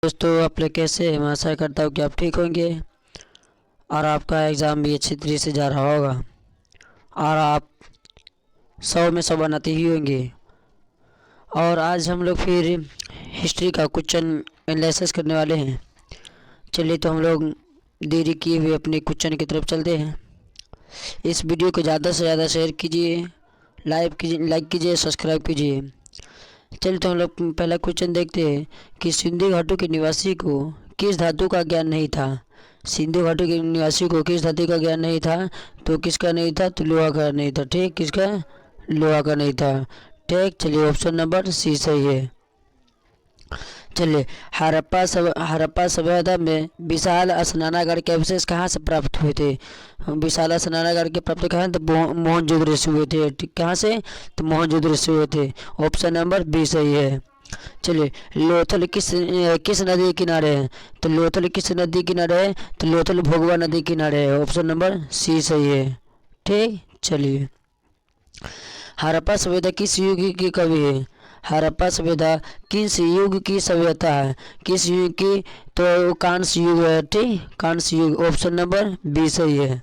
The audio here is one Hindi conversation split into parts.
दोस्तों, आप लोग कैसे हैं? मैं आशा करता हूँ कि आप ठीक होंगे और आपका एग्ज़ाम भी अच्छी तरीके से जा रहा होगा और आप 100 में 100 बनाते ही होंगे। और आज हम लोग फिर हिस्ट्री का क्वेश्चन एनालिसिस करने वाले हैं। चलिए तो हम लोग देरी किए हुए अपने क्वेश्चन की तरफ चलते हैं। इस वीडियो को ज़्यादा से ज़्यादा शेयर कीजिए, लाइक कीजिए, सब्सक्राइब कीजिए। चलिए तो हम लोग पहला क्वेश्चन देखते हैं कि सिंधु घाटी के निवासी को किस धातु का ज्ञान नहीं था। सिंधु घाटी के निवासी को किस धातु का ज्ञान नहीं था? तो किसका नहीं था? तो लोहा का नहीं था। ठीक, किसका? लोहा का नहीं था। ठीक, चलिए ऑप्शन नंबर सी सही है। चलिए, हड़प्पा सभ्यता में विशाल स्नानागार के अवशेष कहाँ से प्राप्त हुए थे? विशाल स्नानागार के प्राप्त कहाँ? तो मोहनजोदड़ो से हुए थे। ठीक, कहाँ से? तो मोहनजोदड़ो से हुए थे। ऑप्शन नंबर बी सही है। चलिए, लोथल किस नदी के किनारे है? तो लोथल किस नदी किनारे है? तो लोथल भोगवा नदी किनारे है। ऑप्शन नंबर सी सही है। ठीक, चलिए, हड़प्पा सभ्यता किस युग की कवि है? हड़प्पा सभ्यता किस युग की सभ्यता है? किस युग की? तो कांस्य युग है। ठीक, कांस्य युग। ऑप्शन नंबर बी सही है।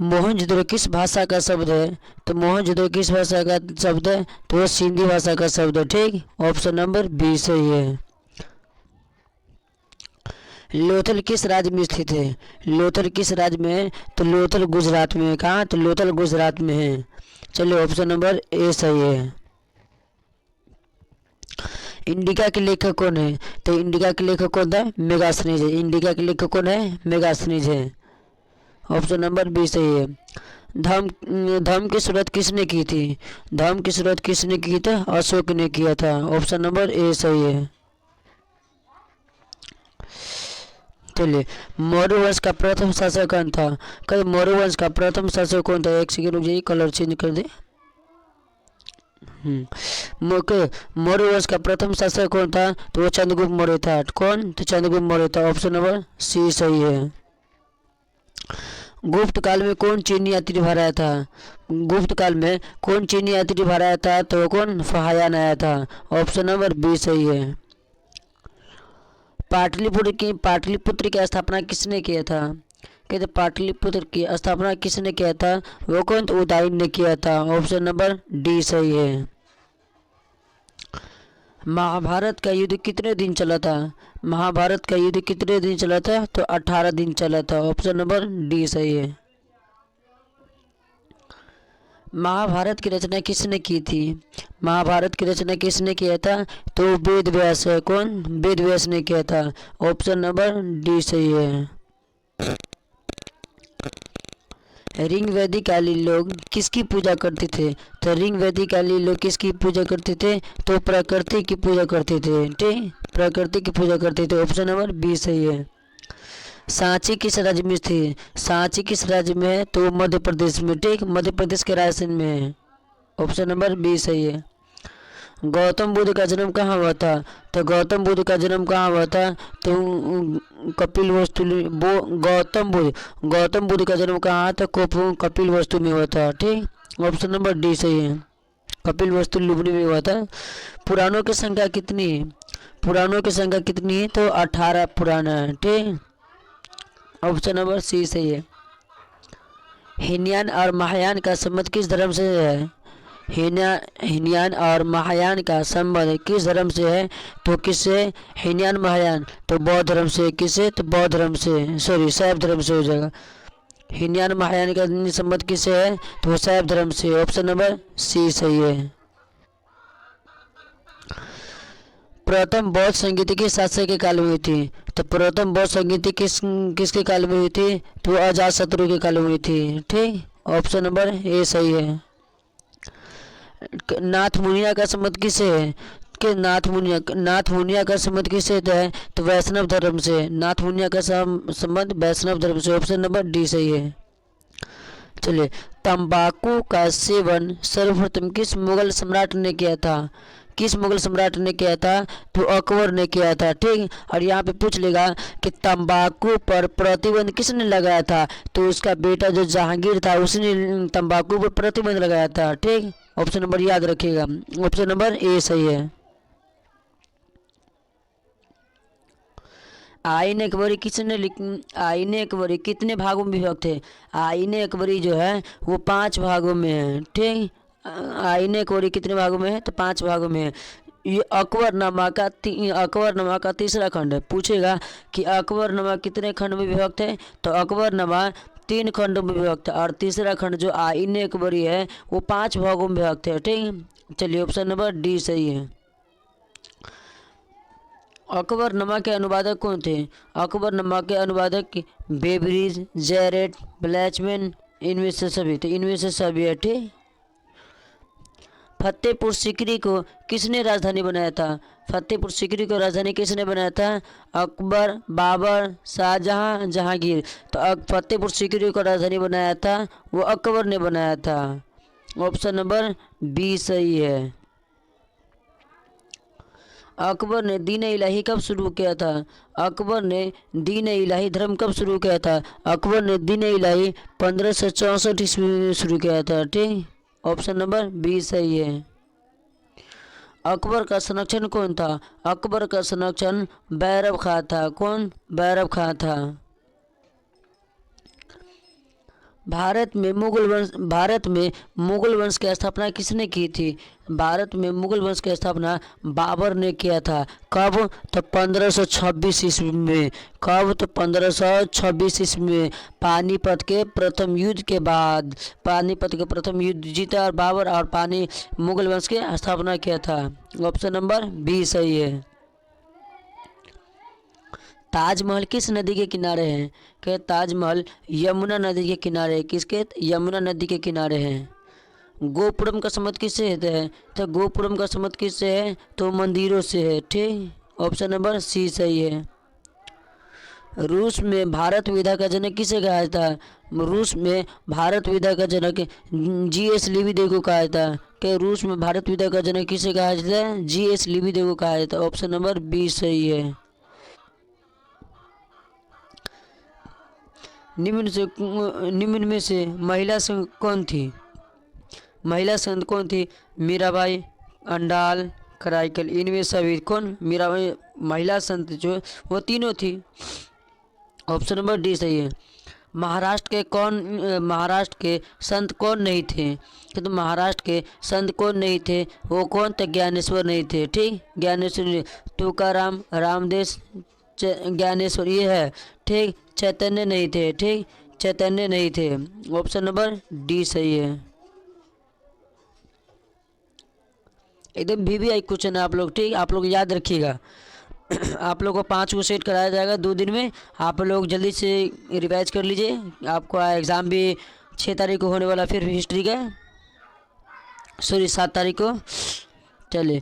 मोहनजोदड़ो किस भाषा का शब्द है? तो मोहनजोदड़ो किस भाषा का शब्द है? तो वो सिंधी भाषा का शब्द है। ठीक, ऑप्शन नंबर बी सही है। लोथल किस राज्य में स्थित है? लोथल किस राज्य में है? तो लोथल गुजरात में है। कहाँ? तो लोथल गुजरात में है। चलिए, ऑप्शन नंबर ए सही है। इंडिका के लेखक कौन है? तो इंडिका के लेखक कौन था? मेगास्थनीज है। इंडिका के लेखक कौन है? मेगास्थनीज है। ऑप्शन नंबर बी सही है। धर्म की शुरुआत किसने की थी? धर्म की शुरुआत किसने की थी? अशोक ने किया था। ऑप्शन नंबर ए सही है। चलिए, मौर्य वंश का प्रथम शासक कौन था? कहीं मौर्य वंश का प्रथम शासक कौन था? एक सेकेंड रुक जाइए, कलर चेंज कर दे। मौर्य वंश का प्रथम शासक कौन था? तो वो चंद्रगुप्त मौर्य था। कौन? तो चंद्रगुप्त मौर्य था। ऑप्शन नंबर सी सही है। गुप्त काल में कौन चीनी यात्री भराया था? गुप्त काल में कौन चीनी यात्री भराया था? तो कौन? फाहियान आया था। ऑप्शन नंबर बी सही है। पाटलिपुत्र की स्थापना किसने किया था? कहते पाटलिपुत्र की स्थापना किसने किया था? वो कौन? तो उदयन ने किया था। ऑप्शन नंबर डी सही है। महाभारत का युद्ध कितने दिन चला था? महाभारत का युद्ध कितने दिन चला था? तो 18 दिन चला था। ऑप्शन नंबर डी सही है। महाभारत की रचना किसने की थी? महाभारत की रचना किसने किया था? तो वेद व्यास है। कौन? वेद व्यास ने किया था। ऑप्शन नंबर डी सही है। रिंग वैदिकालीन लोग किसकी पूजा करते थे? तो रिंग वैदिकालीन लोग किसकी पूजा करते थे? तो प्रकृति की पूजा करते थे। ठीक, प्रकृति की पूजा करते थे। ऑप्शन नंबर बी सही है। सांची किस राज्य में थी? सांची किस राज्य में है? तो मध्य प्रदेश में। ठीक, मध्य प्रदेश के रायसेन में है। ऑप्शन नंबर बी सही है। गौतम बुद्ध का जन्म कहाँ हुआ था? तो गौतम बुद्ध का जन्म कहाँ हुआ था? तो कपिल वस्तु गौतम बुद्ध का जन्म कहाँ था? कपिल वस्तु में हुआ था। ठीक, ऑप्शन नंबर डी सही है। कपिल वस्तु लुम्बिनी में हुआ था। पुराणों की संख्या कितनी है? पुराणों की संख्या कितनी है? तो 18 पुराण है। ठीक, ऑप्शन नंबर सी सही है। हीनयान और महायान का संबंध किस धर्म से है? हीनयान और महायान का संबंध किस धर्म से है? तो किससे? हीनयान महायान तो बौद्ध धर्म से। किससे? तो बौद्ध धर्म से, सॉरी शैव धर्म से हो जाएगा। हीनयान महायान का संबंध किससे है? तो शैव धर्म से। ऑप्शन नंबर सी सही है। प्रथम बौद्ध संगीति किस शासक के काल में हुई थी? तो प्रथम बौद्ध संगीति किसके काल में हुई थी? तो अजातशत्रु के काल में हुई थी। ठीक, ऑप्शन नंबर ए सही है। नाथ मुनिया का संबंध किससे है? कि नाथ मुनिया का संबंध किससे है? तो वैष्णव धर्म से। नाथ मुनिया का संबंध वैष्णव धर्म से। ऑप्शन नंबर डी सही है। चलिए, तंबाकू का सेवन सर्वप्रथम किस मुगल सम्राट ने किया था? किस मुगल सम्राट ने किया था? तो अकबर ने किया था। ठीक, और यहाँ पे पूछ लेगा कि तंबाकू पर प्रतिबंध किसने लगाया था? तो उसका बेटा जो जहांगीर था उसने तंबाकू पर प्रतिबंध लगाया था। ठीक, ऑप्शन नंबर याद रखिएगा। ऑप्शन नंबर ए सही है। आईन अकबरी आईन अकबरी कितने भागों में विभक्त है? आईन अकबरी जो है वो 5 भागों में है। ठीक, आईन अकबरी कितने भागों में है? तो 5 भागों में है। ये अकबरनामा का तीसरा खंड है। पूछेगा कि अकबरनामा कितने खंड में विभक्त है? तो अकबरनामा 3 खंडों में विभक्त है, और तीसरा खंड जो आईन अकबरी है वो 5 भागों में विभक्त है। ठीक, चलिए ऑप्शन नंबर डी सही है। अकबरनामा के अनुवादक कौन थे? अकबरनामा के अनुवादक बेबरीज, जैरेट, ब्लैचमैन, इनमें से सभी थे। इनमें से सभी है। ठीक, फतेहपुर सीकरी को किसने राजधानी बनाया था? फतेहपुर सीकरी को राजधानी किसने बनाया था? अकबर, बाबर, शाहजहां, जहांगीर। तो फतेहपुर सीकरी को राजधानी बनाया था वो अकबर ने बनाया था। ऑप्शन नंबर बी सही है। अकबर ने दीन इलाही कब शुरू किया था? अकबर ने दीन इलाही धर्म कब शुरू किया था? अकबर ने दीन इलाही 1564 ईस्वी में शुरू किया था। ठीक, ऑप्शन नंबर बी सही है। अकबर का संरक्षण कौन था? अकबर का संरक्षण बैरब खां था। कौन? बैरब खां था। भारत में मुगल वंश की स्थापना किसने की थी? भारत में मुगल वंश की स्थापना बाबर ने किया था। कब? तो 1526 ईस्वी में। कब? तो 1526 ईस्वी में। पानीपत के प्रथम युद्ध के बाद। पानीपत के प्रथम युद्ध जीता और बाबर और मुगल वंश की स्थापना किया था। ऑप्शन नंबर बी सही है। ताजमहल किस नदी के किनारे है? क्या ताजमहल यमुना नदी के किनारे? किसके? यमुना नदी के किनारे है। गोपुरम का संबंध किससे है? तो गोपुरम का संबंध किससे है? तो मंदिरों से है। ठीक, ऑप्शन नंबर सी सही है। रूस में भारत विधा का जनक किसे कहा था? रूस में भारत विधा का जनक जीएस लिबिदेव को कहा था। क्या रूस में भारत विधा का जनक किसे कहा जाता है? जीएस लिबिदेव को कहा जाता है। ऑप्शन नंबर बी सही है। निम्न में से महिला संघ कौन थी? महिला संत कौन थी? मीराबाई, अंडाल, कराईकल। इनमें सभी कौन? मीराबाई महिला संत जो वो तीनों थी। ऑप्शन नंबर डी सही है। महाराष्ट्र के संत कौन नहीं थे? तो महाराष्ट्र के संत कौन नहीं थे? वो कौन? तो ज्ञानेश्वर नहीं थे। ठीक, ज्ञानेश्वर, तुकाराम, रामदेव, ज्ञानेश्वर ये है। ठीक, चैतन्य नहीं थे। ठीक, चैतन्य नहीं थे। ऑप्शन नंबर डी सही है। एकदम VVI क्वेश्चन है आप लोग। ठीक, आप लोग याद रखिएगा। आप लोग को 5 को सेट कराया जाएगा 2 दिन में। आप लोग जल्दी से रिवाइज कर लीजिए। आपको एग्ज़ाम भी 6 तारीख को होने वाला, फिर हिस्ट्री का, सॉरी 7 तारीख को। चलिए,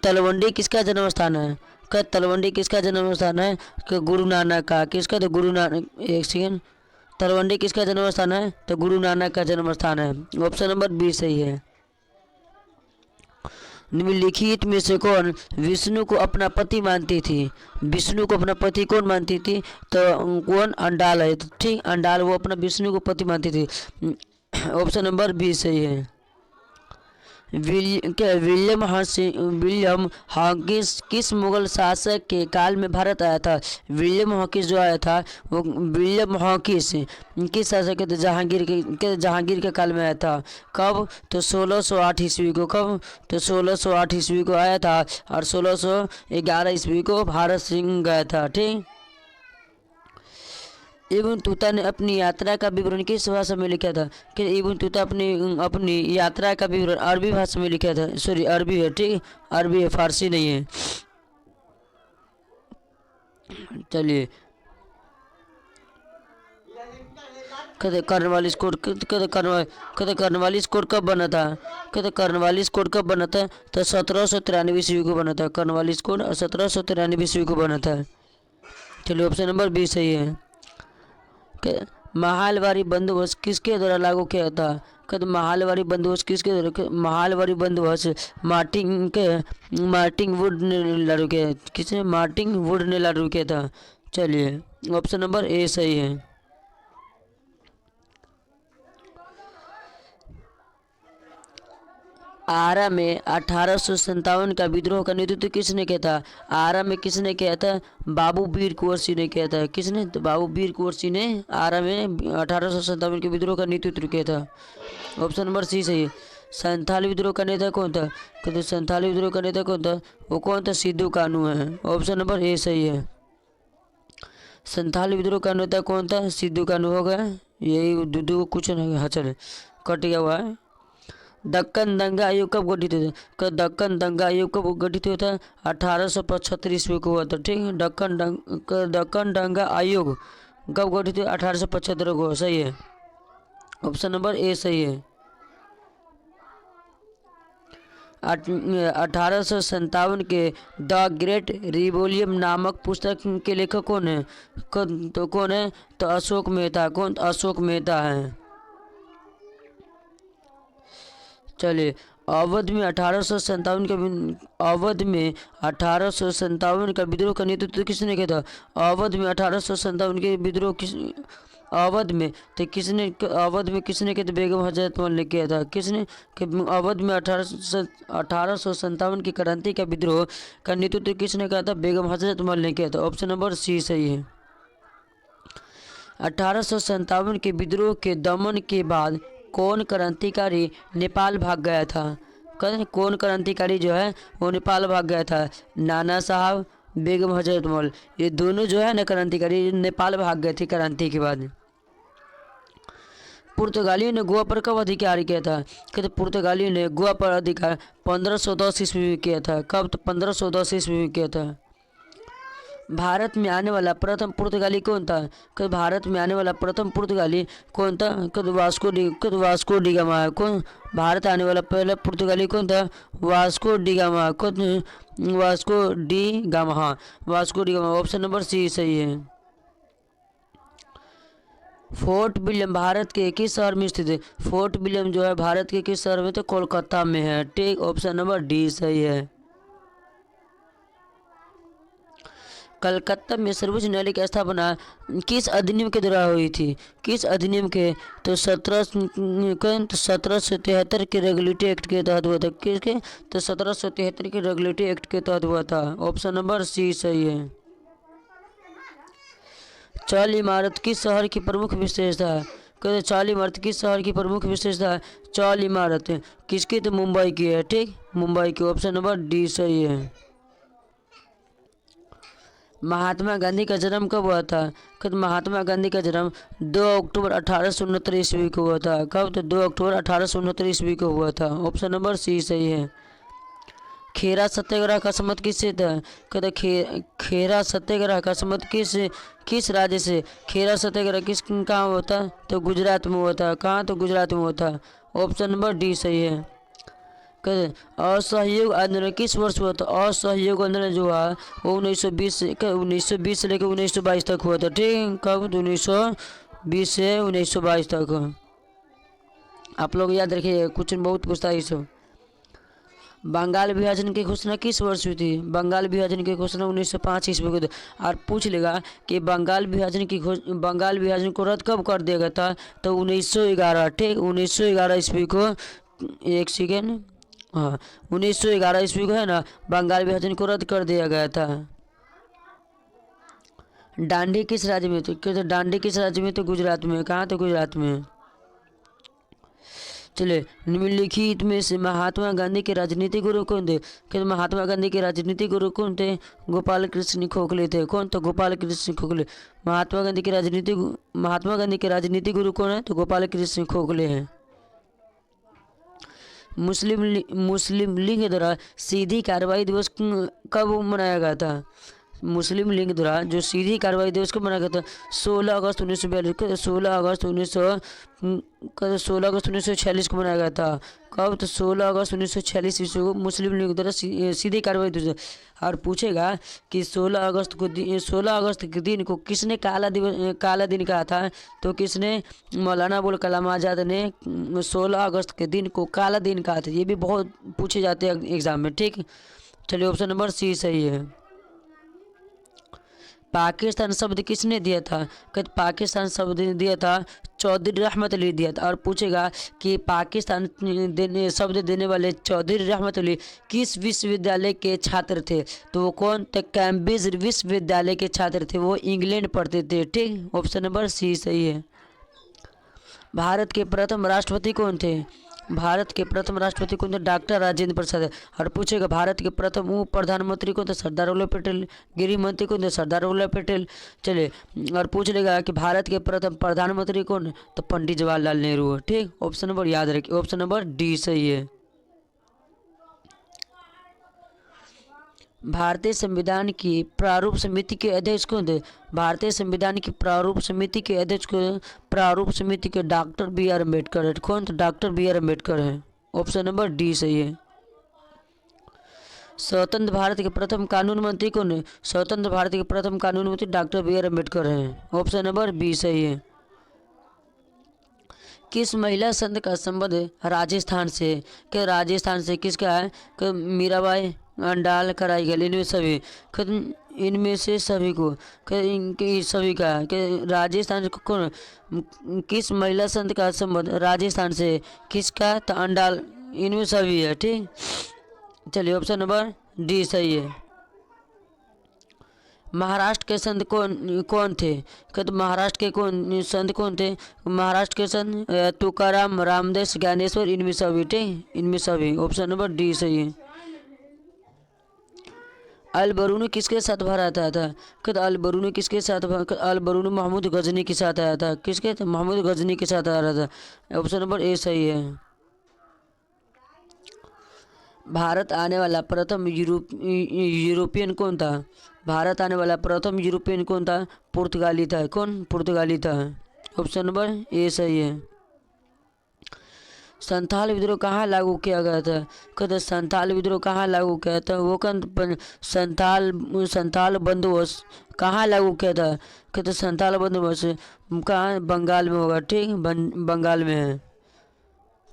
तलवंडी किसका जन्म स्थान है? क्या तलवंडी किसका जन्म स्थान है? कि गुरु नानक का। किसका? तो गुरु नानक। एक सेकेंड, तलवंडी किसका जन्म स्थान है? तो गुरु नानक का जन्म स्थान है। ऑप्शन नंबर बी सही है। निम्नलिखित में से कौन विष्णु को अपना पति मानती थी? विष्णु को अपना पति कौन मानती थी? तो कौन? अंडाल है। ठीक, अंडाल वो अपना विष्णु को पति मानती थी। ऑप्शन नंबर बी सही है। विलियम हॉकिंस किस मुगल शासक के काल में भारत आया था? विलियम हॉकिंस जो आया था वो विलियम हॉकिंस किस शासक के? जहांगीर के काल में आया था। कब? तो 1608 ईस्वी को। कब? तो 1608 ईस्वी को आया था, और 1611 ईस्वी को भारत सिंह गया था। ठीक, इब्न तूता ने अपनी यात्रा का विवरण किस भाषा में लिखा था? कि इब्न तूता अपनी यात्रा का विवरण अरबी भाषा में लिखा था। सॉरी, अरबी है। ठीक, अरबी है, फारसी नहीं है। चलिए, कहते कार्नवालिस कोड कब बना था? कहते कार्नवालिस कोड कब बना था? तो 1793 ईस्वी को बना था। कार्नवालिस कोड 1793 ईस्वी को बना था। चलिए, ऑप्शन नंबर बी सही है। महालवारी बंदोबस्त किसके द्वारा लागू किया था? कहते महालवारी बंदोबस्त किसके द्वारा? महालवारी बंदोबस्त मार्टिन वुड ने लागू किया। किसने? मार्टिन वुड ने लागू किया था। चलिए, ऑप्शन नंबर ए सही है। आरा में 1857 का विद्रोह का नेतृत्व किसने किया था? आरा में किसने किया था? बाबू वीर कुंवर सिंह ने किया था। किसने? तो बाबू वीर कुंवर सिंह ने आरा में 1857 के विद्रोह का नेतृत्व किया था। ऑप्शन नंबर सी सही है। संथाली विद्रोह का नेता कौन था? कहते संथाली विद्रोह का नेता कौन था? वो कौन था? सिद्धू कानू है। ऑप्शन नंबर ए सही है। संथाली विद्रोह का नेता कौन था? सिद्धू कानू हो गया। यही दूधू कुछ नहीं, हाँ चले कट गया हुआ है। दक्कन दंगा आयोग कब गठित हुआ था? दक्कन दंगा आयोग कब गठित हुआ था? 1875 ईस्वी को हुआ था। ठीक है, दक्कन दंगा आयोग कब गठित हुआ? 1875 को। सही है, ऑप्शन नंबर ए सही है। 1857 के द ग्रेट रिवोल्यूम नामक पुस्तक के लेखक कौन है? कौन है? तो अशोक मेहता। कौन? अशोक मेहता है। चलिए, अवध में 1857 का विद्रोह का नेतृत्व किसने किया था? अवध में 1857 के विद्रोह अवध में किसने किया था? बेगम हजरत महल ने किया था। किसने? अवध में 1857 की क्रांति का विद्रोह का नेतृत्व किसने किया था? बेगम हजरत महल ने किया था। ऑप्शन नंबर सी सही है। 1857 के विद्रोह के दमन के बाद कौन क्रांतिकारी नेपाल भाग गया था? कौन क्रांतिकारी जो है वो नेपाल भाग गया था? नाना साहब, बेगम हजरत महल, ये दोनों जो है ना क्रांतिकारी नेपाल भाग गए थे क्रांति के बाद। पुर्तगालियों ने गोवा पर कब अधिकार किया था? कहते पुर्तगालियों ने गोवा पर अधिकार 1510 ईस्वी में किया था। कब? तो 1510 ईस्वी में किया था। भारत में आने वाला प्रथम पुर्तगाली कौन था? कद भारत में आने वाला प्रथम पुर्तगाली कौन था? कद वास्को डी गामा। कौन? भारत आने वाला पहला पुर्तगाली कौन था? Vasco da Gama. कौन? Vasco da Gama. हाँ, Vasco da Gama. Option number C सही है। फोर्ट विलियम भारत के किस शहर में स्थित है? फोर्ट विलियम जो है भारत के किस शहर में? तो कोलकाता में है। ठीक, ऑप्शन नंबर डी सही है। कलकत्ता में सर्वोच्च न्यायालय की स्थापना किस अधिनियम के द्वारा हुई थी? किस अधिनियम के? तो 1773 के रेगुलेटरी एक्ट के तहत हुआ था। किसके? तो 1773 के रेगुलेटरी एक्ट के तहत हुआ था। ऑप्शन नंबर सी सही है। चौल इमारत किस शहर की प्रमुख विशेषता है? कहते चौल इमारत किस शहर की प्रमुख विशेषता है? चौल इमारत किसकी? तो मुंबई की है। ठीक, मुंबई की। ऑप्शन नंबर डी सही है। महात्मा गांधी का जन्म कब हुआ था? कहते महात्मा गांधी का जन्म 2 अक्टूबर 1869 ईस्वी को हुआ था। कब? तो 2 अक्टूबर 1869 ईस्वी को हुआ था। ऑप्शन नंबर सी सही है। खेरा सत्याग्रह का संबंध किससे था? कहते खेरा सत्याग्रह का संबंध किस राज्य से? खेरा सत्याग्रह कहाँ हुआ था? तो गुजरात में हुआ था। कहाँ? तो गुजरात में हुआ था। ऑप्शन नंबर डी सही है। असहयोग आंदोलन किस वर्ष हुआ था? असहयोग आंदोलन जो है वो 1920 से लेकर 1922 तक हुआ था। ठीक, कब? 1920 से 1922 तक। आप लोग याद रखिए, कुछ बहुत पूछता है इससे। बंगाल विभाजन की घोषणा किस वर्ष हुई थी? बंगाल विभाजन की घोषणा 1905 ईस्वी को। और पूछ लेगा कि बंगाल विभाजन को रद्द कब कर दिया गया था? तो 1911। ठीक, 1911 ईस्वी को। एक सेकेंड, हाँ, 1911 ईस्वी को है ना बंगाल विभाजन को रद्द कर दिया गया था। डांडी किस राज्य में? तो डांडी किस राज्य में? तो गुजरात में। कहाँ? तो गुजरात में। चलिए, निम्नलिखित में से महात्मा गांधी के राजनीतिक गुरु कौन थे? कि महात्मा गांधी के राजनीतिक गुरु कौन थे? गोपाल कृष्ण खोखले थे। कौन? तो गोपाल कृष्ण खोखले। महात्मा गांधी के राजनीतिक गुरु कौन है? तो गोपाल कृष्ण खोखले हैं। मुस्लिम लीग द्वारा सीधी कार्रवाई दिवस कब मनाया गया था? मुस्लिम लीग द्वारा जो सीधी कार्रवाई दिवस कब मनाया गया था? 16 अगस्त 1942। 16 अगस्त 1946 को मनाया गया था। कब? तो 16 अगस्त 1946 ईस्वी को मुस्लिम लीग द्वारा सीधी कार्रवाई दिवस। और पूछेगा कि 16 अगस्त के दिन को किसने काला दिन कहा था? तो किसने? मौलाना अबुल कलाम आज़ाद ने 16 अगस्त के दिन को काला दिन कहा था। ये भी बहुत पूछे जाते हैं एग्जाम में। ठीक, चलिए, ऑप्शन नंबर सी सही है। पाकिस्तान शब्द किसने दिया था? कहते पाकिस्तान शब्द दिया था चौधरी रहमत अली दिया था। और पूछेगा कि पाकिस्तान शब्द देने वाले चौधरी रहमत अली किस विश्वविद्यालय के छात्र थे? तो वो कौन थे? कैम्ब्रिज विश्वविद्यालय के छात्र थे, वो इंग्लैंड पढ़ते थे। ठीक, ऑप्शन नंबर सी सही है। भारत के प्रथम राष्ट्रपति कौन थे? भारत के प्रथम राष्ट्रपति कौन थे? डॉक्टर राजेंद्र प्रसाद। और पूछेगा भारत के प्रथम उप प्रधानमंत्री कौन थे? सरदार वल्लभ पटेल। गृह मंत्री कौन थे? सरदार वल्लभ पटेल। चलिए, और पूछ लेगा कि भारत के प्रथम प्रधानमंत्री कौन? तो पंडित जवाहरलाल नेहरू। ठीक, ऑप्शन नंबर याद रखिए, ऑप्शन नंबर डी सही है। भारतीय संविधान की प्रारूप समिति के अध्यक्ष कौन थे? भारतीय संविधान की प्रारूप समिति के अध्यक्ष को प्रारूप समिति के डॉक्टर बी आर अम्बेडकर है। कौन? तो डॉक्टर बी आर अम्बेडकर है। ऑप्शन नंबर डी सही है। स्वतंत्र भारत के प्रथम कानून मंत्री कौन है? स्वतंत्र भारत के प्रथम कानून मंत्री डॉक्टर बी आर अम्बेडकर हैं। ऑप्शन नंबर बी सही है। किस महिला संत का संबंध राजस्थान से? क्या राजस्थान से किसका है? कि मीराबाई, अंडाल, कराईगल, इनमें से सभी को इनके सभी का है कि राजस्थान को कौन? किस महिला संत का संबंध राजस्थान से किसका? तो अंडाल, इनमें सभी है। ठीक, चलिए ऑप्शन नंबर डी सही है। महाराष्ट्र के संत कौन थे? कहते महाराष्ट्र के संत कौन थे? महाराष्ट्र के संत तुकाराम, रामदास, ज्ञानेश्वर, इनमें सभी। ठीक, इनमें सभी, ऑप्शन नंबर डी सही है। अल बरूनी किसके साथ भारत आया था? कहते अल बरूनी किसके साथ? अल बरूनी महमूद गजनी के साथ आया था। किसके? महमूद गजनी के साथ आ रहा था। ऑप्शन नंबर ए सही है। भारत आने वाला प्रथम यूरोपियन कौन था? भारत आने वाला प्रथम यूरोपियन कौन था? पुर्तगाली था। कौन? पुर्तगाली था। ऑप्शन नंबर ए सही है। संथाल विद्रोह कहाँ लागू किया गया था? कहते संथाल विद्रोह कहाँ लागू किया था? वो संथाल बंदोबस्त कहाँ लागू किया था? कहते संथाल बंदोबस्त कहाँ? बंगाल में होगा। ठीक, बंगाल में है।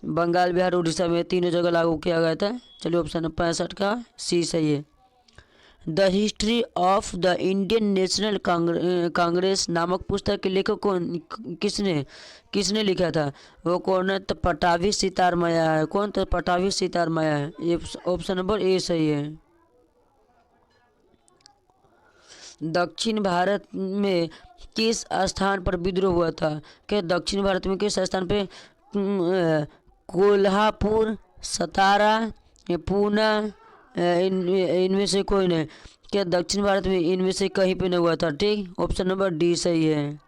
बंगाल, बिहार, उड़ीसा में तीनों जगह लागू किया गया था। चलिए ऑप्शन 65 का सी सही है। The history of the Indian national Congress नामक पुस्तक के लेखक कौन? किसने लिखा था? वो कौन है? तो पटाभी सितार माया है। कौन? तो पटाभी सितार माया है। ये ऑप्शन नंबर ए सही है। दक्षिण भारत में किस स्थान पर विद्रोह हुआ था? क्या दक्षिण भारत में किस स्थान पे? कोल्हापुर, सतारा, पूना, इनमें से कोई नहीं। क्या दक्षिण भारत में इनमें से कहीं पे नहीं हुआ था। ठीक, ऑप्शन नंबर डी सही है।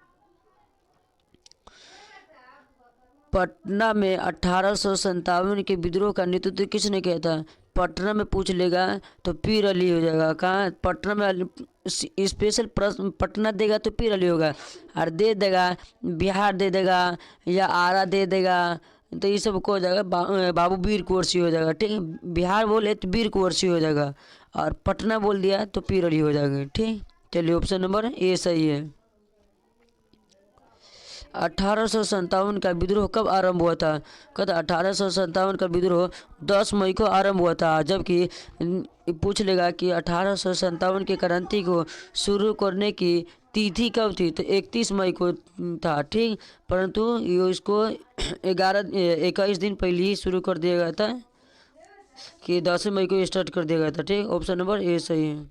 पटना में 1857 के विद्रोह का नेतृत्व किसने किया था? पटना में पूछ लेगा तो पीर अली हो जाएगा। कहाँ? पटना में स्पेशल प्रश्न पटना देगा तो पीर अली होगा, और दे देगा बिहार दे देगा या आरा दे देगा तो ये सब को हो जाएगा बाबू वीर कुंवर सिंह हो जाएगा। ठीक है, बिहार बोले तो वीर कुंवर सिंह हो जाएगा, और पटना बोल दिया तो पीर अली हो जाएगा। ठीक, चलिए ऑप्शन नंबर ए सही है। 1857 का विद्रोह कब आरंभ हुआ था? कहते 1857 का विद्रोह 10 मई को आरंभ हुआ था, जबकि पूछ लेगा कि 1857 के क्रांति को शुरू करने की तिथि कब थी? तो 31 मई को था। ठीक, परंतु ये इसको 21 दिन पहले ही शुरू कर दिया गया था कि 10 मई को स्टार्ट कर दिया गया था। ठीक, ऑप्शन नंबर ए सही है।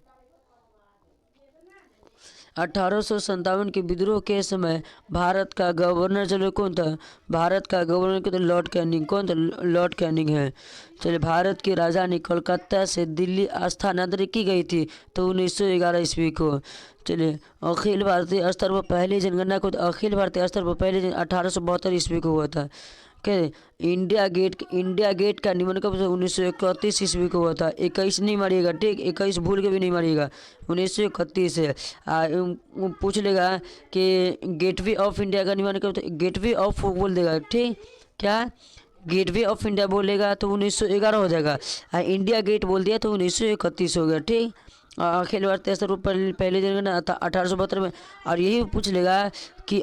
1857 के विद्रोह के समय भारत का गवर्नर जनरल कौन था? भारत का गवर्नर कौन था? Lord Canning. कौन था? लॉर्ड कैनिंग है। चलिए, भारत की राजधानी कोलकाता से दिल्ली स्थानांतरित की गई थी तो 1911 ईस्वी को। चलिए, अखिल भारतीय स्तर पर पहली जनगणना को अखिल भारतीय स्तर पर पहली 1872 ईस्वी को हुआ था। इंडिया गेट का निर्माण कब? 1931 ईस्वी को हुआ था। 21 नहीं मारिएगा। ठीक, 21 भूल के भी नहीं मारिएगा, 1931 है। पूछ लेगा कि गेटवे ऑफ इंडिया का निर्माण कब? गेटवे ऑफ बोल देगा। ठीक, क्या गेटवे ऑफ इंडिया बोलेगा तो 1911 हो जाएगा, इंडिया गेट बोल दिया तो 1931 हो गया। ठीक, अखिल भारतीय स्तर पर पहले जनगणना 1872 में। और यही पूछ लेगा कि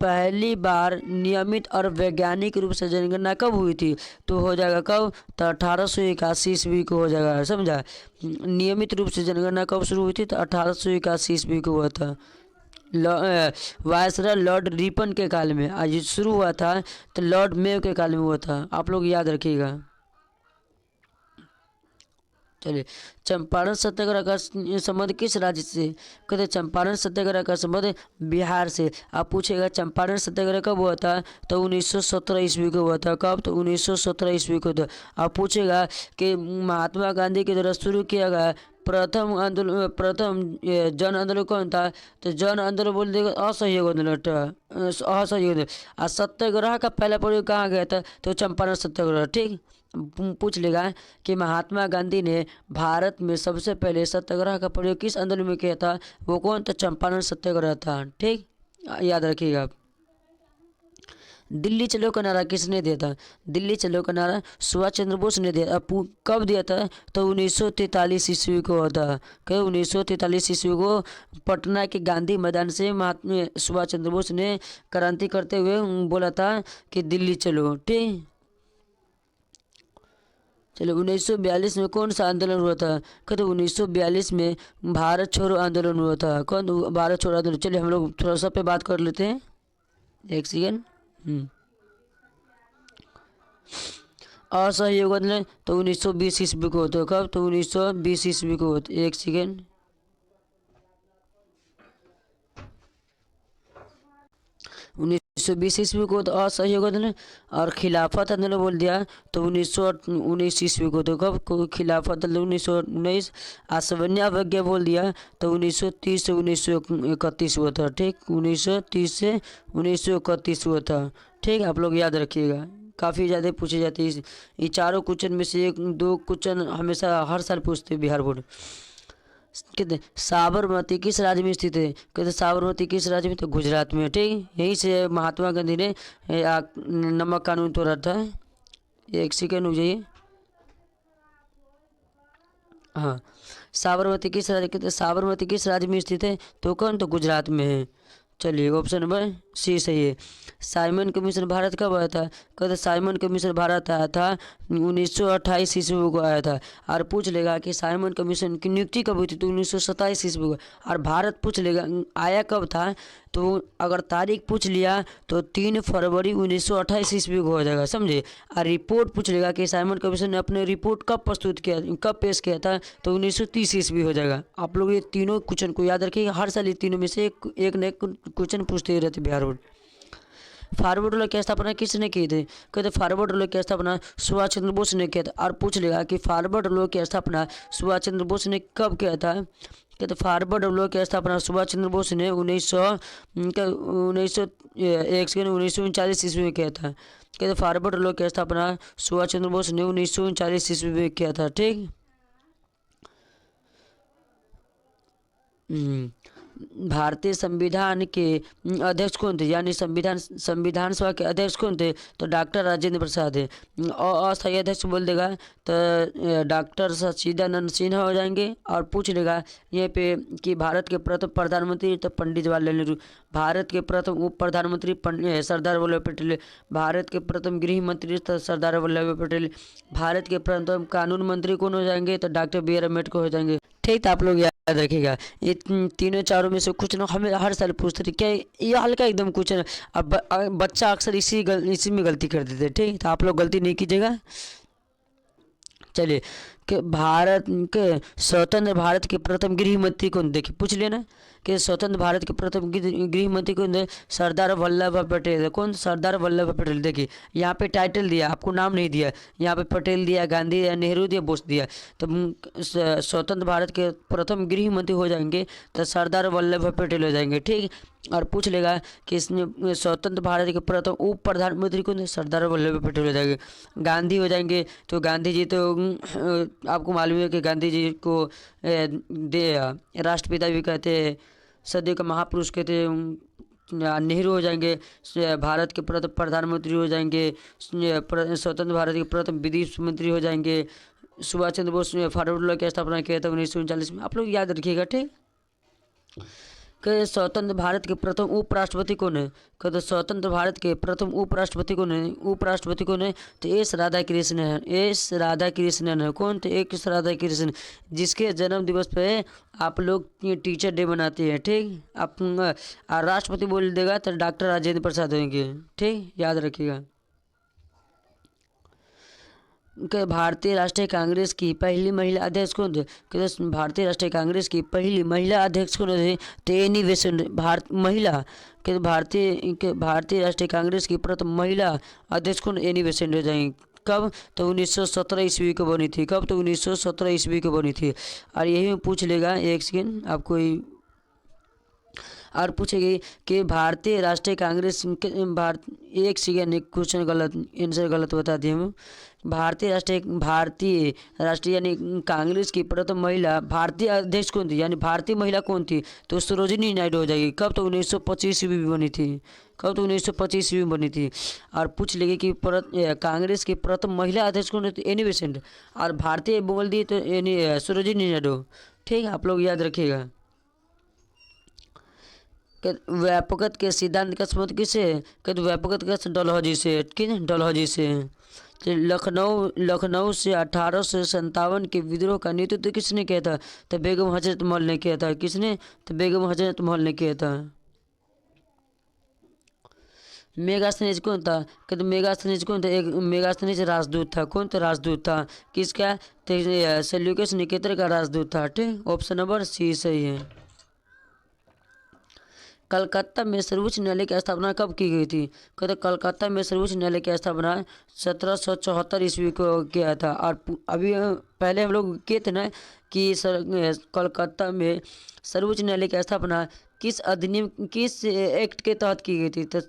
पहली बार नियमित और वैज्ञानिक रूप से जनगणना कब हुई थी? तो हो जाएगा कब? तो 1881 ईस्वी को हो जाएगा, समझा। नियमित रूप से जनगणना कब शुरू हुई थी? तो 1881 ईस्वी को हुआ था, वायसराय लॉर्ड रिपन के काल में। आज शुरू हुआ था तो लॉर्ड मेयो के काल में हुआ था, आप लोग याद रखिएगा। चलिए, चंपारण सत्याग्रह का संबंध किस राज्य से? कहते चंपारण सत्याग्रह का संबंध बिहार से। आप पूछेगा चंपारण सत्याग्रह कब हुआ था? तो 1917 ईस्वी को हुआ था। कब? तो 1917 ईस्वी को था। आप पूछेगा कि महात्मा गांधी के द्वारा शुरू किया गया प्रथम आंदोलन, प्रथम जन आंदोलन कौन था? तो जन आंदोलन बोल देगा असहयोग आंदोलन, असहयोग आंदोलन। और सत्याग्रह का पहला प्रयोग कहाँ गया था? तो चंपारण सत्याग्रह। ठीक, पूछ लेगा कि महात्मा गांधी ने भारत में सबसे पहले सत्याग्रह का प्रयोग किस आंदोलन में किया था? वो कौन? तो चंपारण सत्याग्रह था। ठीक, याद रखिएगा आप। दिल्ली चलो का नारा किसने दिया था? दिल्ली चलो का नारा सुभाष चंद्र बोस ने दिया। कब दिया था? तो 1943 ईस्वी को हुआ था। कब? 1943 ईस्वी को पटना के गांधी मैदान से महात्मा सुभाष चंद्र बोस ने क्रांति करते हुए बोला था कि दिल्ली चलो। ठीक, चलो, 1942 में कौन सा आंदोलन हुआ था? कहते 1942 में भारत छोड़ो आंदोलन हुआ था। कौन? भारत छोड़ो आंदोलन। चलिए हम लोग थोड़ा सा पे बात कर लेते हैं, एक सेकेंड। असहयोग आंदोलन तो 1920 ईस्वी को होता है। कब? तो 1920 ईस्वी को होता है। एक सेकेंड। 1920 ईस्वी को तो असहयोग आंदोलन, और खिलाफत आंदोलन बोल दिया तो 1919 ईस्वी को। तो कब? खिलाफत आंदोलन 1919। असवन्य अवज्ञा बोल दिया तो 1930 से 1931 हुआ था। ठीक, 1930 से 1931 हुआ था। ठीक, आप लोग याद रखिएगा, काफ़ी ज़्यादा पूछे जाते हैं। ये चारों क्वेश्चन में से एक दो क्वेश्चन हमेशा हर साल पूछते हैं बिहार बोर्ड। कहते साबरमती किस राज्य में स्थित है? कहते साबरमती किस राज्य में? तो गुजरात में। ठीक, यहीं से महात्मा गांधी ने नमक कानून तोड़ा था। एक सेकेंड हो जाइए। हाँ, साबरमती किस राज्य? कहते साबरमती किस राज्य में स्थित है? तो कौन? तो गुजरात में है। चलिए, ऑप्शन नंबर सी सही है। साइमन कमीशन भारत कब आया था? कहते साइमन कमीशन भारत आया था 1928 ईस्वी को आया था। और पूछ लेगा कि साइमन कमीशन की नियुक्ति कब हुई थी? तो 1927 ईस्वी को। और भारत पूछ लेगा आया कब था? तो अगर तारीख पूछ लिया तो 3 फरवरी 1928 ईस्वी को हो जाएगा, समझे। और रिपोर्ट पूछ लेगा कि साइमन कमीशन ने अपने रिपोर्ट कब प्रस्तुत किया, कब पेश किया था? तो 1930 ईस्वी हो जाएगा। आप लोग ये तीनों क्वेश्चन को याद रखिए, हर साल ये तीनों में से एक न एक क्वेश्चन पूछते ही रहते बिहार बोर्ड। फॉरवर्ड रोलर की स्थापना किसने की थी? कहते फॉरवर्ड रोलर की स्थापना सुभाष चंद्र बोस ने किया था। और पूछ लेगा कि फॉरवर्ड रोलर की स्थापना सुभाष चंद्र बोस ने कब किया था? कहते फॉरवर्ड रोलर की स्थापना सुभाष चंद्र बोस ने 1939 ईस्वी में किया था। कहते फॉरवर्ड रोलर की स्थापना सुभाष चंद्र बोस ने 1939 ईस्वी में किया था। ठीक, भारतीय संविधान के अध्यक्ष कौन थे? यानी संविधान सभा के अध्यक्ष कौन थे? तो डॉक्टर राजेंद्र प्रसाद है। अस्थायी अध्यक्ष बोल देगा तो डॉक्टर सच्चिदानंद सिन्हा हो जाएंगे। और पूछ लेगा ये पे कि भारत के प्रथम प्रधानमंत्री तो पंडित जवाहरलाल नेहरू। भारत के प्रथम उप प्रधानमंत्री सरदार वल्लभ भाई पटेल। भारत के प्रथम गृह मंत्री तो सरदार वल्लभ भाई पटेल। भारत के प्रथम कानून मंत्री कौन हो जाएंगे? तो डॉक्टर बी आर अम्बेडकर हो जाएंगे। ठीक, तो आप लोग याद रखिएगा, ये तीनों चारों में से कुछ ना हमें हर साल पूछते थे। क्या ये हल्का एकदम क्वेश्चन? अब बच्चा अक्सर इसी में गलती कर देते। ठीक, तो आप लोग गलती नहीं कीजिएगा। चलिए, कि भारत के स्वतंत्र भारत के प्रथम गृह मंत्री कौन? देखिए पूछ लेना कि स्वतंत्र भारत के प्रथम गृह मंत्री कौन थे? सरदार वल्लभ भाई पटेल। कौन? सरदार वल्लभ भाई पटेल। देखिए यहाँ पे टाइटल दिया, आपको नाम नहीं दिया। यहाँ पे पटेल दिया, गांधी दिया, नेहरू दिया, बोस दिया। तो स्वतंत्र भारत के प्रथम गृह मंत्री हो जाएंगे तो सरदार वल्लभ भाई पटेल हो जाएंगे। ठीक, और पूछ लेगा कि इसमें स्वतंत्र भारत के प्रथम उप प्रधानमंत्री कौन? सरदार वल्लभ भाई पटेल हो जाएंगे। गांधी हो जाएंगे तो गांधी जी तो आपको मालूम है कि गांधी जी को राष्ट्रपिता भी कहते हैं, सदी का महापुरुष कहते हैं। नेहरू हो जाएंगे, भारत के प्रथम प्रधानमंत्री हो जाएंगे। स्वतंत्र भारत के प्रथम विदेश मंत्री हो जाएंगे। सुभाष चंद्र बोस ने फॉरवर्ड रोलर की स्थापना किया था 1939 में। आप लोग याद रखिएगा। ठीक, कि स्वतंत्र भारत के प्रथम उपराष्ट्रपति कौन है? कहते स्वतंत्र भारत के प्रथम उपराष्ट्रपति कौन है? उपराष्ट्रपति कौन है? तो एस राधाकृष्णन है। एस राधाकृष्णन है। कौन? तो एस राधाकृष्णन, जिसके जन्म दिवस पे आप लोग टीचर डे मनाते हैं। ठीक, आप राष्ट्रपति बोल देगा तो डॉक्टर राजेंद्र प्रसाद होंगे। ठीक, याद रखिएगा। कि भारतीय राष्ट्रीय कांग्रेस की पहली महिला अध्यक्ष कौन थे? कि भारतीय राष्ट्रीय कांग्रेस की पहली महिला अध्यक्ष कौन थे? तो एनी बेसेंट, महिला कि भारतीय राष्ट्रीय कांग्रेस की प्रथम महिला अध्यक्ष कौन? एनी बेसेंट हो जाएंगी। कब? तो 1917 ईस्वी को बनी थी। कब? तो 1917 ईस्वी को बनी थी। और यही में पूछ लेगा, एक सेकेंड आपको और पूछेगी कि भारतीय राष्ट्रीय कांग्रेस एक सेकेंड, एक क्वेश्चन गलत, आंसर गलत बता दिए हम। भारतीय राष्ट्रीय यानी कांग्रेस की प्रथम महिला भारतीय अध्यक्ष कौन थी, यानी भारतीय महिला कौन थी? तो सरोजिनी नायडू हो जाएगी। कब? तो 1925 ईस्वी में बनी थी। कब? तो 1925 ईस्वी में बनी थी। और पूछ लेगी कि कांग्रेस की प्रथम महिला अध्यक्ष कौन थी? Annie Besant. और भारतीय बोल दी तो सरोजिनी नायडू। ठीक है, आप लोग याद रखिएगा। व्यापकता के सिद्धांत का संबंध किससे? कहते व्यापकता का डलहौजी से। किस? डलहौजी से। तो लखनऊ से 1857 के विद्रोह का नेतृत्व किसने किया था? तो बेगम हजरत महल ने किया था। किसने? तो बेगम हजरत महल ने किया था। मेगास्थनीज कौन था? कहते मेगास्थनीज कौन था? एक मेगास्थनीज राजदूत था। कौन? तो राजदूत था। किसका? तो सेल्यूकस निकेतर का राजदूत था। ठीक, ऑप्शन नंबर सी सही है। कलकत्ता में सर्वोच्च न्यायालय की स्थापना कब की गई थी? कहते कलकत्ता में सर्वोच्च न्यायालय की स्थापना 1774 ईस्वी को किया था। और अभी पहले हम लोग किए थे ना कि कलकत्ता में सर्वोच्च न्यायालय की स्थापना किस अधिनियम, किस एक्ट के तहत की गई थी? तो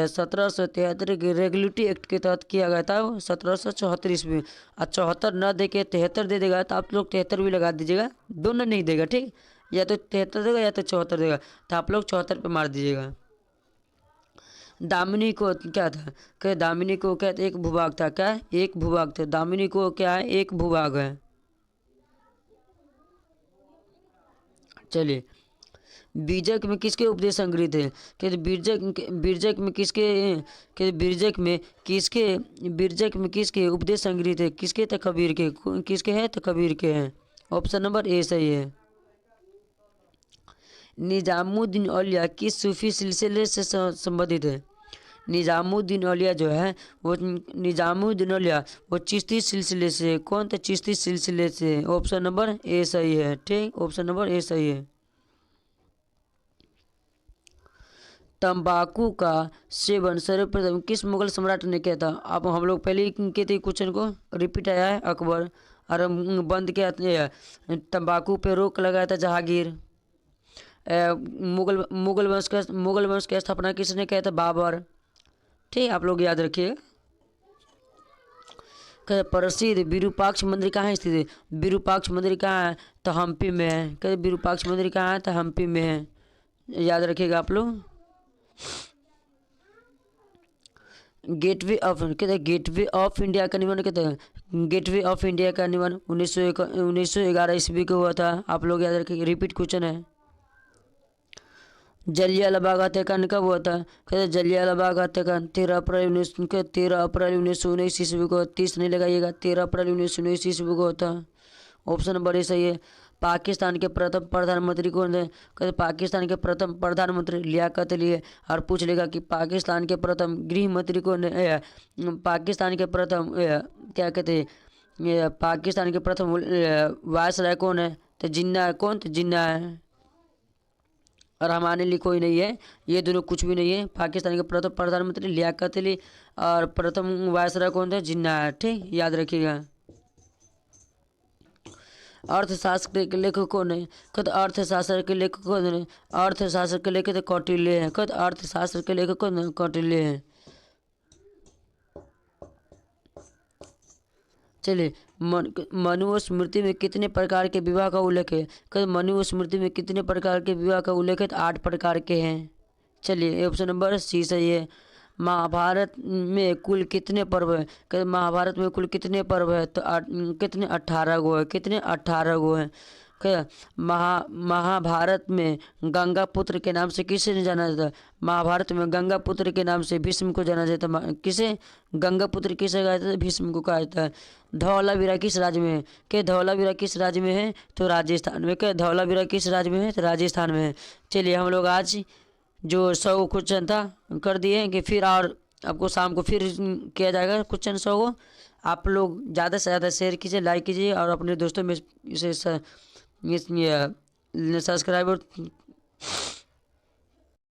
1773 के रेगुलेटरी एक्ट के तहत किया गया था। 1774 ईस्वी। और 74 न दे के 73 दे देगा तो आप लोग 73 भी लगा दीजिएगा, दोनों नहीं देगा। ठीक, या तो 73 देगा या तो 74 देगा, तो आप लोग 74 पे मार दीजिएगा। दामिनी को क्या था? क्या दामिनी को क्या? एक भूभाग था। क्या? एक भूभाग था। दामिनी को क्या है? एक भूभाग है। चलिए, बीजक में किसके उपदेश संग्रहित है? कहते बीरजक में किसके? कहते बीरजक में किसके उपदेश संग्रहित है? किसके? तो कबीर के। किसके हैं? तो कबीर के हैं। ऑप्शन नंबर ए सही है। निजामुद्दीन औलिया किस सूफी सिलसिले से संबंधित है? निजामुद्दीन औलिया जो है वो निजामुद्दीन औलिया वो चिश्ती सिलसिले से। कौन? तो चिश्ती सिलसिले से। ऑप्शन नंबर ए सही है। ठीक, ऑप्शन नंबर ए सही है। तंबाकू का सेवन सर्वप्रथम किस मुगल सम्राट ने किया था? अब हम लोग पहले ही किए थे, क्वेश्चन को रिपीट आया है। अकबर। और बंद किया तंबाकू पे रोक लगाया था जहांगीर। मुगल वंश की स्थापना किसने किया था? बाबर। ठीक, आप लोग याद रखिए। प्रसिद्ध विरूपाक्ष मंदिर कहाँ स्थित है? विरूपाक्ष मंदिर कहाँ है? तो हम्पी में है। कहते विरूपाक्ष मंदिर कहाँ है? तो हम्पी में है। याद रखिएगा आप लोग। गेटवे ऑफ इंडिया का निर्माण कहते हैं। गेटवे ऑफ इंडिया का निर्माण 1911 ईस्वी को हुआ था। आप लोग याद रखिए, रिपीट क्वेश्चन है। जलियांवाला बाग हत्याकांड कब हुआ था? कहते जलियांवाला बाग हत्याकांड 13 अप्रैल 1919 ईस्वी को। 30 नहीं लगाइएगा, 13 अप्रैल 1919 ईस्वी को होता। ऑप्शन नंबर ए सही है। पाकिस्तान के प्रथम प्रधानमंत्री कौन थे? कहते पाकिस्तान के प्रथम प्रधानमंत्री लियाकत अली है। और पूछ लेगा कि पाकिस्तान के प्रथम गृह मंत्री कौन है? पाकिस्तान के प्रथम क्या कहते हैं, पाकिस्तान के प्रथम वायसराय कौन है? तो जिन्ना है। कौन? तो जिन्ना है। और हमारे लिए कोई नहीं है, ये दोनों कुछ भी नहीं है। पाकिस्तान के प्रथम प्रधानमंत्री लियाकत अली और प्रथम वायसराय कौन थे? जिन्ना है। ठीक, याद रखिएगा। अर्थशास्त्र के लेखक कौन है? कहते अर्थशास्त्र के लेखक कौन है? अर्थशास्त्र के लेखक कौटिल्य है। कहते अर्थशास्त्र के लेखक कौन है? कौटिल्य है। चलिए, मनुस्मृति में कितने प्रकार के विवाह का उल्लेख है? कहते मनुस्मृति में कितने प्रकार के विवाह का उल्लेख है? 8 प्रकार के हैं। चलिए, ऑप्शन नंबर सी सही है। महाभारत में कुल कितने पर्व है? कहते महाभारत में कुल कितने पर्व है? तो कितने? 18 गो है। कितने? 18 गो है। क्या महाभारत में गंगा पुत्र के नाम से किसे जाना जाता है? महाभारत में गंगा पुत्र के नाम से भीष्म को जाना जाता है। किसे गंगा पुत्र किसे कहा जाता है? भीष्म को कहा जाता है। धौलावीरा किस राज्य में है? क्या धौलावीरा किस राज्य में है? तो राजस्थान में। क्या धौलावीरा किस राज्य में है? तो राजस्थान में है। चलिए हम लोग आज जो 100 क्वेश्चन था कर दिए कि फिर और आपको शाम को फिर किया जाएगा क्वेश्चन 100 को। आप लोग ज़्यादा से ज़्यादा शेयर कीजिए, लाइक कीजिए और अपने दोस्तों में इसे सब्सक्राइबर